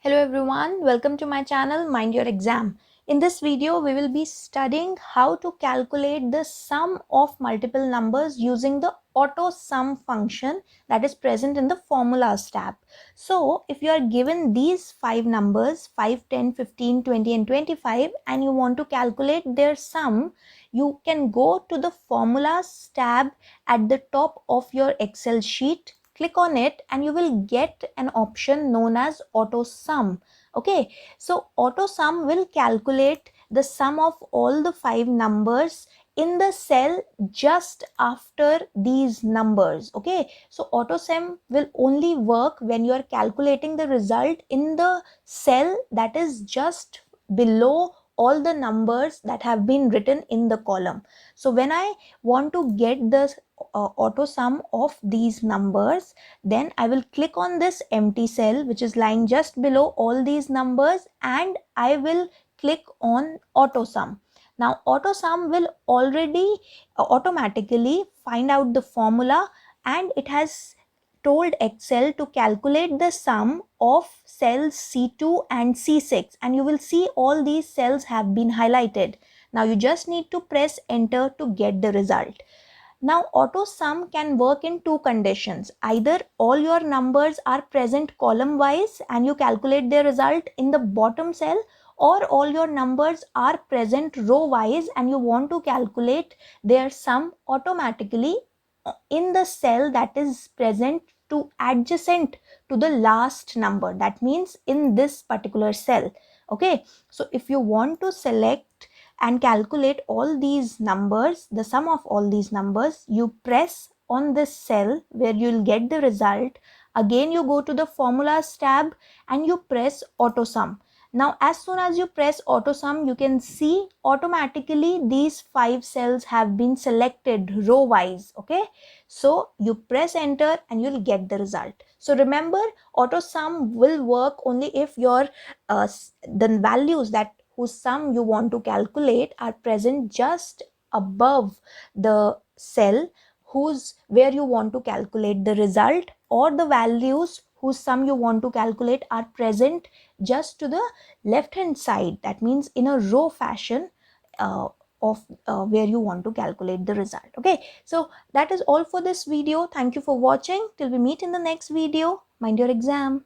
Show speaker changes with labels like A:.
A: Hello everyone, welcome to my channel Mind Your Exam. In this video, we will be studying how to calculate the sum of multiple numbers using the AutoSum function that is present in the Formulas tab. So, if you are given these 5 numbers 5, 10, 15, 20 and 25 and you want to calculate their sum, you can go to the Formulas tab at the top of your Excel sheet. Click on it and you will get an option known as AutoSum. Okay, so AutoSum will calculate the sum of all the 5 numbers in the cell just after these numbers. Okay, so AutoSum will only work when you are calculating the result in the cell that is just below all the numbers that have been written in the column. So when I want to get the AutoSum of these numbers, then I will click on this empty cell which is lying just below all these numbers and I will click on AutoSum. Now AutoSum will already automatically find out the formula and it has told Excel to calculate the sum of cells C2 and C6, and you will see all these cells have been highlighted. Now you just need to press enter to get the result. Now AutoSum can work in two conditions. Either all your numbers are present column wise and you calculate their result in the bottom cell, or all your numbers are present row wise and you want to calculate their sum automatically in the cell that is present to adjacent to the last number. That means in this particular cell. Okay, so if you want to select and calculate all these numbers, the sum of all these numbers, you press on this cell where you'll get the result. Again, you go to the Formulas tab and you press AutoSum. Now, as soon as you press AutoSum, you can see automatically these 5 cells have been selected row wise. Okay, so you press enter and you'll get the result. So remember, AutoSum will work only if your the values that whose sum you want to calculate are present just above the cell where you want to calculate the result, or the values whose sum you want to calculate are present just to the left hand side. That means in a row fashion of where you want to calculate the result. Okay, so that is all for this video. Thank you for watching. Till we meet in the next video. Mind your exam.